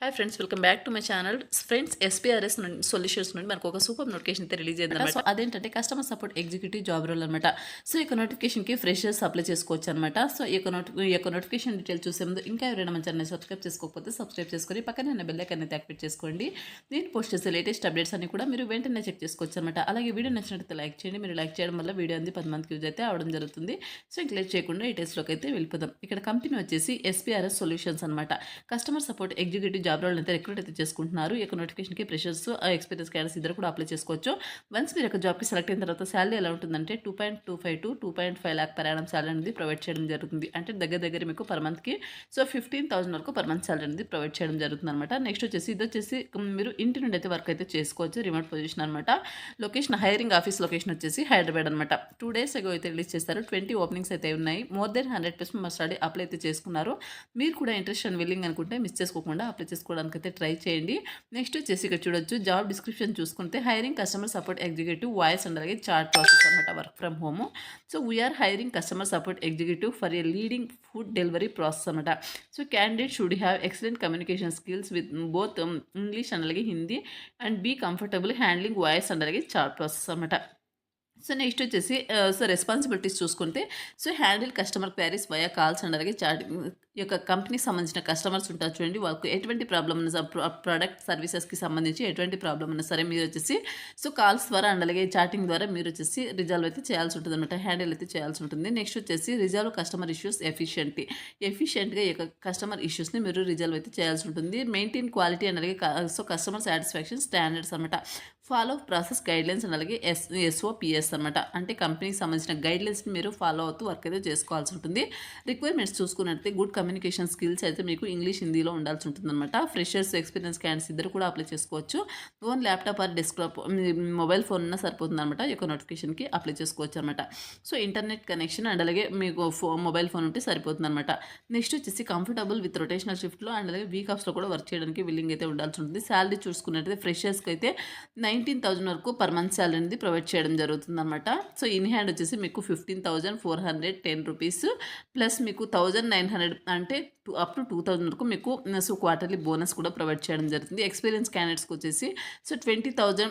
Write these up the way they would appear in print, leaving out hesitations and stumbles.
Hi friends, welcome back to my channel. Friends, SPRS solutions నుండి మనకు ఒక super notification అయితే రిలీజ్ అయింది అనమాట. సో అదేంటంటే customer support executive job role అనమాట. సో ఈ నోటిఫికేషన్కి ఫ్రెషర్స్ అప్లై చేసుకోవచ్చు అనమాట. సో ఈ యొక్క నోటిఫికేషన్ డీటెయిల్ చూసే ముందు ఇంకా ఎవరైనా మన ఛానల్ సబ్స్క్రైబ్ చేసుకోకపోతే సబ్స్క్రైబ్ చేసుకొని పక్కన ఉన్న బెల్ ఐకాన్ అయితే యాక్టివేట్ చేసుకోండి. నేను పోస్ట్ చేసే లేటెస్ట్ అప్డేట్స్ అన్ని కూడా మీరు వెంటనే చెక్ చేసుకోవచ్చు అనమాట. అలాగే వీడియో నచ్చినట్లయితే లైక్ చేయండి. మీరు లైక్ చేయడం వల్ల వీడియో అంది 10 మందికి యూజ్ అయితే అవడం జరుగుతుంది. సో ఇంక లేట్ చేయకుండా ఈ టెస్ట్లోకి అయితే వెళ్ళిపోదాం. ఇక్కడ కంపెనీ వచ్చేసి ఎస్పీఆర్ఎస్ సొల్యూషన్స్ అనమాట. Customer support executive job role అయితే రిక్రూట్ చేసుకుంటున్నారు. ఈ యొక్క నోటిఫికేషన్కి ఫ్రెషర్స్ ఎక్స్పీరియన్స్ క్యాండిడేట్స్ ఇద్దరు కూడా అప్లై చేసుకోవచ్చు. వన్స్ మీరు యొక్క జాబ్కి సెలెక్ట్ అయిన తర్వాత శాలరీ ఎలా ఉంటుందంటే 2.25 to 2.5 lakh per annum salary అనేది ప్రొవైడ్ చేయడం జరుగుతుంది. అంటే దగ్గర మీకు పర్ మంత్కి 15,000 వరకు పర్ మంత్ శాలరీ అనేది ప్రొవైడ్ చేయడం జరుగుతుంది అనమాట. నెక్స్ట్ వచ్చేసి ఇది వచ్చేసి మీరు ఇంటి నుండి అయితే వర్క్ అయితే చేసుకోవచ్చు. రిమోట్ పొజిషన్ అనమాట. లొకేషన్ హైరింగ్ ఆఫీస్ లొకేషన్ వచ్చేసి హైదరాబాద్ అనమాట. 2 days అగో అయితే రిలీజ్ చేస్తారు. 20 ఓపెనింగ్స్ అయితే ఉన్నాయి. More than 100% members already apply అయితే చేసుకున్నారు. మీరు కూడా ఇంట్రెస్ట్ అండ్ విల్లింగ్ అనుకుంటే మిస్ చేసుకోకుండా అప్లై చేసుకోవడానికి అయితే ట్రై చేయండి. నెక్స్ట్ వచ్చేసి ఇక్కడ చూడొచ్చు జాబ్ డిస్క్రిప్షన్ చూసుకుంటే hiring customer support executive voice and అలాగే చార్ట్ ప్రాసెస్ అనమాట. Work from home. So we are hiring customer support executive for a leading food delivery process అనమాట. So candidate should have excellent communication skills with both English and అలాగే Hindi and be comfortable handling voice and అలాగే chat process అనమాట. So next వచ్చేసి responsibilities చూసుకుంటే handle customer queries via calls and అలాగే chatting. ఈ యొక్క కంపెనీకి సంబంధించిన కస్టమర్స్ ఉంటారు చూడండి, వాళ్ళకు ఎటువంటి ప్రాబ్లమ్ ఉన్నా ప్రోడక్ట్ సర్వీసెస్కి సంబంధించి ఎటువంటి ప్రాబ్లమ్ ఉన్నా సరే మీరు వచ్చేసి కాల్స్ ద్వారా అండ్ అలాగే చాటింగ్ ద్వారా మీరు వచ్చేసి రిజాల్వ్ అయితే చేయాల్సి ఉంటుంది అనమాట. హ్యాండిల్ అయితే చేయాల్సి ఉంటుంది. నెక్స్ట్ వచ్చేసి రిజాల్వ్ కస్టమర్ ఇష్యూస్ ఎఫిషియెంట్గా ఈ యొక్క కస్టమర్ ఇష్యూస్ని మీరు రిజాల్వ్ అయితే చేయాల్సి ఉంటుంది. మెయింటైన్ క్వాలిటీ అండ్ అలాగే కస్టమర్ సాటిస్ఫాక్షన్ స్టాండర్డ్స్ అనమాట. ఫాలో ప్రాసెస్ గైడ్లైన్స్ అండ్ అలాగే SOPs అనమాట. అంటే కంపెనీకి సంబంధించిన గైడ్లైన్స్ని మీరు ఫాలో అవుతూ వర్క్ అయితే చేసుకోవాల్సి ఉంటుంది. రిక్వైర్మెంట్స్ చూసుకున్నట్లయితే గుడ్ కమ్యూనికేషన్ స్కిల్స్ అయితే మీకు ఇంగ్లీష్ హిందీలో ఉండాల్సి ఉంటుంది అనమాట. ఫ్రెషర్స్ ఎక్స్పీరియన్స్ క్యాండిడేట్స్ ఇద్దరు కూడా అప్లై చేసుకోవచ్చు. Own laptop or desktop mobile phone ఉన్నా సరిపోతుంది అనమాట. ఈ యొక్క నోటిఫికేషన్కి అప్లై చేసుకోవచ్చు అనమాట. సో ఇంటర్నెట్ కనెక్షన్ అండ్ అలాగే మీకు మొబైల్ ఫోన్ ఉంటే సరిపోతుంది అనమాట. నెక్స్ట్ వచ్చేసి కంఫర్టబుల్ విత్ రొటేషనల్ షిఫ్ట్లో అండ్ అలాగే వీక్ ఆఫ్స్లో కూడా వర్క్ చేయడానికి విల్లింగ్ అయితే ఉండాల్సి ఉంటుంది. శాలరీ చూసుకున్నట్లయితే ఫ్రెషర్స్కి అయితే 19,000 వరకు పర్ మంత్ శాలరీ అనేది ప్రొవైడ్ చేయడం జరుగుతుంది అనమాట. సో ఇన్ హ్యాండ్ వచ్చేసి మీకు 15,410 రూపీస్ ప్లస్ మీకు 1,900 అంటే అప్ టు 2,000 వరకు మీకు క్వార్టర్లీ బోనస్ కూడా ప్రొవైడ్ చేయడం జరుగుతుంది. ఎక్స్పీరియన్స్ క్యాండిడేట్స్కి వచ్చేసి 20,000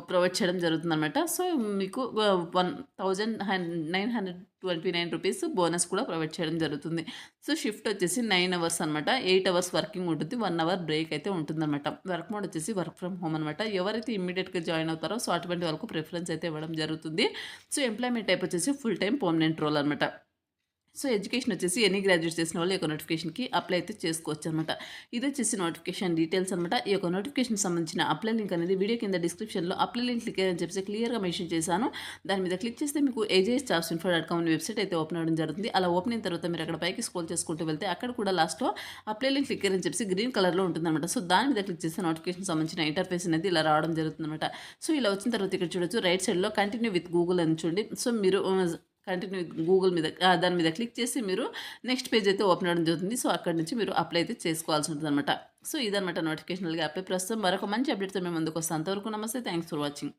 ప్రొవైడ్ చేయడం జరుగుతుంది అనమాట. సో మీకు 1,929 రూపీస్ బోనస్ కూడా ప్రొవైడ్ చేయడం జరుగుతుంది. సో షిఫ్ట్ వచ్చేసి 9 అవర్స్ అనమాట. 8 అవర్స్ వర్కింగ్ ఉంటుంది, 1 అవర్ బ్రేక్ అయితే ఉంటుందన్నమాట. వర్క్ మోడ్ వచ్చేసి వర్క్ ఫ్రమ్ హోమ్ అనమాట. ఎవరైతే ఇమ్మీడియట్గా జాయిన్ అవుతారో అటువంటి వాళ్ళకు ప్రిఫరెన్స్ అయితే ఇవ్వడం జరుగుతుంది. సో ఎంప్లాయ్మెంట్ టైప్ వచ్చేసి ఫుల్ టైం పర్మనెంట్ రోల్ అనమాట. సో ఎడ్యుకేషన్ వచ్చేసి ఎన్ని గ్రాడ్యుయేట్ చేసిన వాళ్ళు ఈ యొక్క నోటిఫికేషన్కి అప్లై అయితే చేసుకోవచ్చు అనమాట. ఇది వచ్చేసి నోటిఫికేషన్ డీటెయిల్స్ అనమాట. ఈ యొక్క నోటిఫికేషన్ సంబంధించిన అప్లై లింక్ అనేది వీడియో కింద డిస్క్రిప్షన్లో అప్లై లింక్ క్లిక్ అని చెప్పేసి క్లియర్గా మెన్షన్ చేశాను. దాని మీద క్లిక్ చేస్తే మీకు AJSjobsinfo.com వెబ్సైట్ అయితే ఓపెన్ అవ్వడం జరుగుతుంది. అలా ఓపెన్ అయిన తర్వాత మీరు అక్కడ పైకి స్క్రోల్ చేసుకుంటూ వెళ్తే అక్కడ కూడా లాస్ట్లో అప్లై లింక్ క్లిక్ అని చెప్పేసి గ్రీన్ కలర్లో ఉంటుందన్నమాట. సో దాని మీద క్లిక్ చేస్తే నోటిఫికేషన్ సంబంధించిన ఇంటర్ఫేస్ అనేది ఇలా రావడం జరుగుతుంది అనమాట. సో ఇలా వచ్చిన తర్వాత ఇక్కడ చూడొచ్చు రైట్ సైడ్లో కంటిన్యూ విత్ గూగుల్ అని చూడండి. సో మీరు కంటిన్యూ గూగుల్ మీద దాని మీద క్లిక్ చేసి మీరు నెక్స్ట్ పేజ్ అయితే ఓపెన్ అవ్వడం జరుగుతుంది. సో అక్కడ నుంచి మీరు అప్లై అయితే చేసుకోవాల్సి ఉంటుంది అనమాట. సో ఇదనమాట నోటిఫికేషన్ అప్లై. ప్రస్తుతం మరొక మంచి అప్డేట్తో మేము ముందుకు వస్తాం. అంతవరకు నమస్తే, థ్యాంక్స్ ఫర్ వాచింగ్.